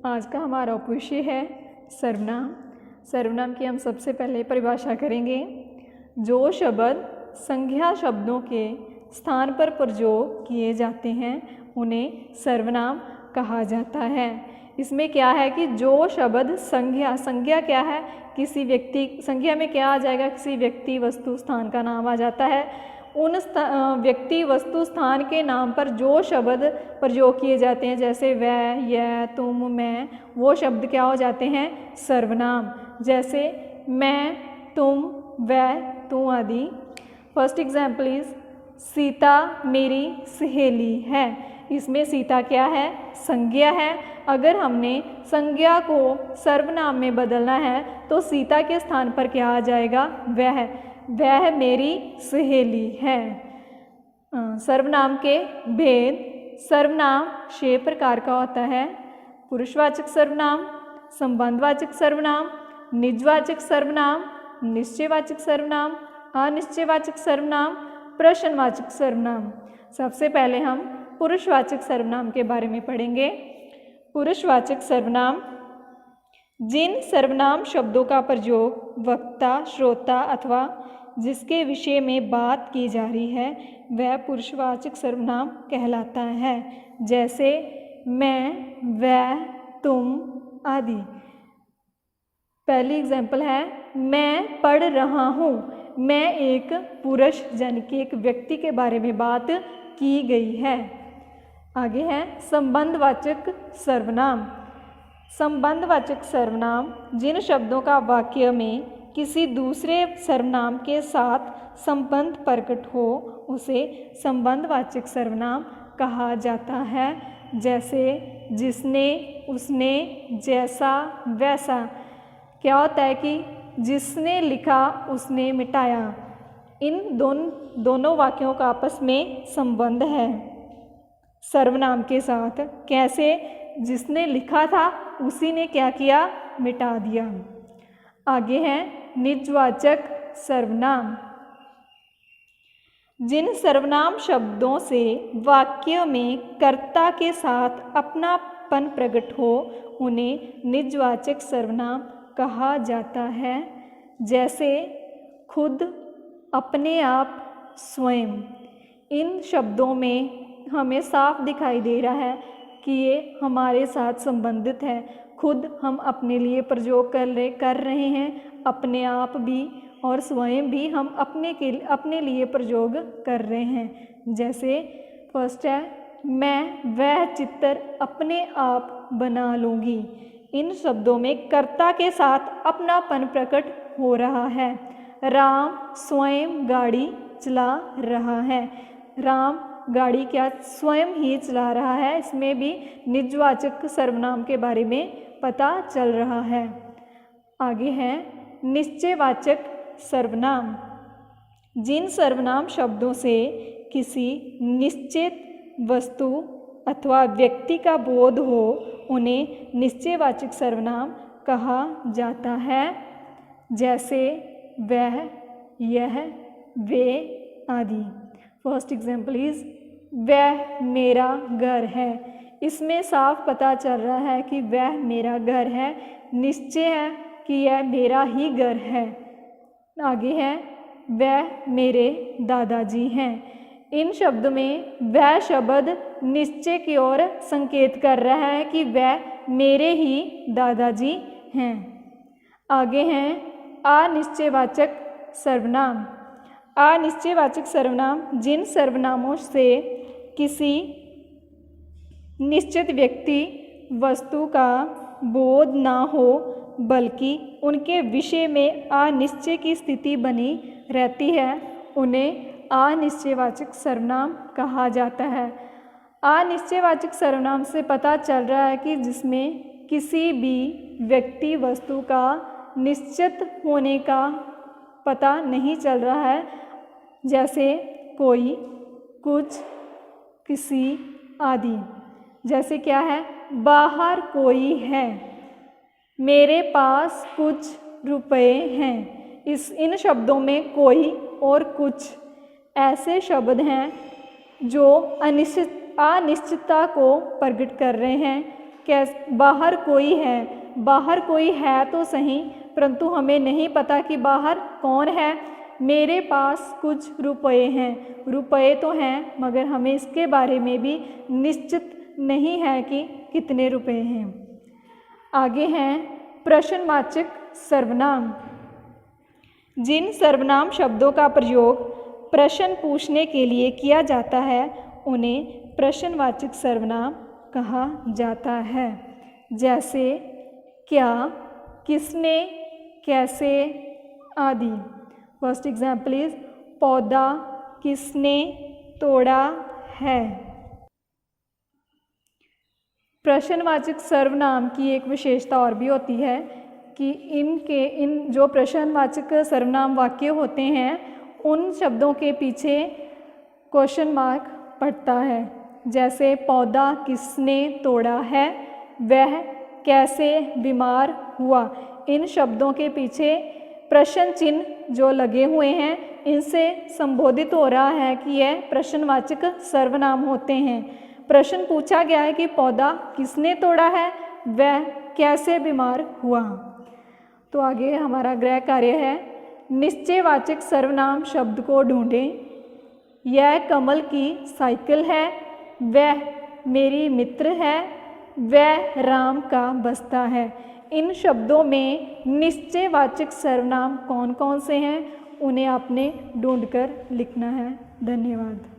आज का हमारा उपविषय है सर्वनाम। सर्वनाम की हम सबसे पहले परिभाषा करेंगे। जो शब्द संज्ञा शब्दों के स्थान पर प्रयोग किए जाते हैं उन्हें सर्वनाम कहा जाता है। इसमें क्या है कि जो शब्द संज्ञा क्या है, किसी व्यक्ति, संज्ञा में क्या आ जाएगा, किसी व्यक्ति वस्तु स्थान का नाम आ जाता है। उन व्यक्ति वस्तु स्थान के नाम पर जो शब्द प्रयोग किए जाते हैं, जैसे वह, यह, तुम, मैं, वो शब्द क्या हो जाते हैं, सर्वनाम। जैसे मैं, तुम, वह, तू आदि। फर्स्ट एग्जाम्पल इज सीता मेरी सहेली है। इसमें सीता क्या है, संज्ञा है। अगर हमने संज्ञा को सर्वनाम में बदलना है तो सीता के स्थान पर क्या आ जाएगा, वह मेरी सहेली है। सर्वनाम के भेद। सर्वनाम 6 प्रकार का होता है। पुरुषवाचक सर्वनाम, संबंधवाचक सर्वनाम, निजवाचक सर्वनाम, निश्चयवाचक सर्वनाम, अनिश्चयवाचक सर्वनाम, प्रश्नवाचक सर्वनाम। सबसे पहले हम पुरुषवाचक सर्वनाम के बारे में पढ़ेंगे। पुरुषवाचक सर्वनाम जिन सर्वनाम शब्दों का प्रयोग वक्ता, श्रोता अथवा जिसके विषय में बात की जा रही है वह पुरुषवाचक सर्वनाम कहलाता है। जैसे मैं, वह, तुम आदि। पहली एग्जाम्पल है मैं पढ़ रहा हूँ। मैं एक पुरुष यानी कि एक व्यक्ति के बारे में बात की गई है। आगे है संबंधवाचक सर्वनाम। संबंधवाचक सर्वनाम जिन शब्दों का वाक्य में किसी दूसरे सर्वनाम के साथ संबंध प्रकट हो उसे संबंधवाचक सर्वनाम कहा जाता है। जैसे जिसने, उसने, जैसा, वैसा। क्या होता है कि जिसने लिखा उसने मिटाया, इन दोनों वाक्यों का आपस में संबंध है सर्वनाम के साथ। कैसे, जिसने लिखा था उसी ने क्या किया, मिटा दिया। आगे है निजवाचक सर्वनाम। जिन सर्वनाम शब्दों से वाक्य में कर्ता के साथ अपनापन प्रकट हो उन्हें निजवाचक सर्वनाम कहा जाता है। जैसे खुद, अपने आप, स्वयं। इन शब्दों में हमें साफ दिखाई दे रहा है कि ये हमारे साथ संबंधित है। खुद हम अपने लिए प्रयोग कर रहे हैं, अपने आप भी और स्वयं भी हम अपने लिए प्रयोग कर रहे हैं। जैसे फर्स्ट है मैं वह चित्र अपने आप बना लूँगी। इन शब्दों में कर्ता के साथ अपनापन प्रकट हो रहा है। राम स्वयं गाड़ी चला रहा है। राम गाड़ी क्या स्वयं ही चला रहा है। इसमें भी निजवाचक सर्वनाम के बारे में पता चल रहा है। आगे है निश्चयवाचक सर्वनाम। जिन सर्वनाम शब्दों से किसी निश्चित वस्तु अथवा व्यक्ति का बोध हो उन्हें निश्चयवाचक सर्वनाम कहा जाता है। जैसे वह, यह, वे आदि। फर्स्ट एग्जाम्पल इज वह मेरा घर है। इसमें साफ पता चल रहा है कि वह मेरा घर है, निश्चय है कि यह मेरा ही घर है। आगे है वह मेरे दादाजी हैं। इन शब्द में वह शब्द निश्चय की ओर संकेत कर रहा है कि वह मेरे ही दादाजी हैं। आगे हैं अनिश्चयवाचक सर्वनाम। अनिश्चयवाचक सर्वनाम जिन सर्वनामों से किसी निश्चित व्यक्ति, वस्तु का बोध ना हो बल्कि उनके विषय में अनिश्चय की स्थिति बनी रहती है उन्हें अनिश्चयवाचक सर्वनाम कहा जाता है। अनिश्चयवाचक सर्वनाम से पता चल रहा है कि जिसमें किसी भी व्यक्ति, वस्तु का निश्चित होने का पता नहीं चल रहा है। जैसे कोई, कुछ, किसी आदि। जैसे क्या है, बाहर कोई है, मेरे पास कुछ रुपए हैं। इन शब्दों में कोई और कुछ ऐसे शब्द हैं जो अनिश्चितता को प्रकट कर रहे हैं। बाहर कोई है। बाहर कोई है तो सही, परंतु हमें नहीं पता कि बाहर कौन है। मेरे पास कुछ रुपए हैं। रुपए तो हैं मगर हमें इसके बारे में भी निश्चित नहीं है कि कितने रुपए हैं। आगे हैं प्रश्नवाचक सर्वनाम। जिन सर्वनाम शब्दों का प्रयोग प्रश्न पूछने के लिए किया जाता है उन्हें प्रश्नवाचक सर्वनाम कहा जाता है। जैसे क्या, किसने, कैसे आदि। फर्स्ट एग्जाम्पल इज पौधा किसने तोड़ा है। प्रश्नवाचक सर्वनाम की एक विशेषता और भी होती है कि इन जो प्रश्नवाचक सर्वनाम वाक्य होते हैं उन शब्दों के पीछे क्वेश्चन मार्क पड़ता है। जैसे पौधा किसने तोड़ा है, वह कैसे बीमार हुआ। इन शब्दों के पीछे प्रश्न चिन्ह जो लगे हुए हैं इनसे संबोधित हो रहा है कि यह प्रश्नवाचक सर्वनाम होते हैं। प्रश्न पूछा गया है कि पौधा किसने तोड़ा है, वह कैसे बीमार हुआ। तो आगे हमारा गृह कार्य है निश्चयवाचक सर्वनाम शब्द को ढूंढें। यह कमल की साइकिल है, वह मेरी मित्र है, वह राम का बस्ता है। इन शब्दों में निश्चयवाचक सर्वनाम कौन कौन से हैं उन्हें आपने ढूंढकर लिखना है। धन्यवाद।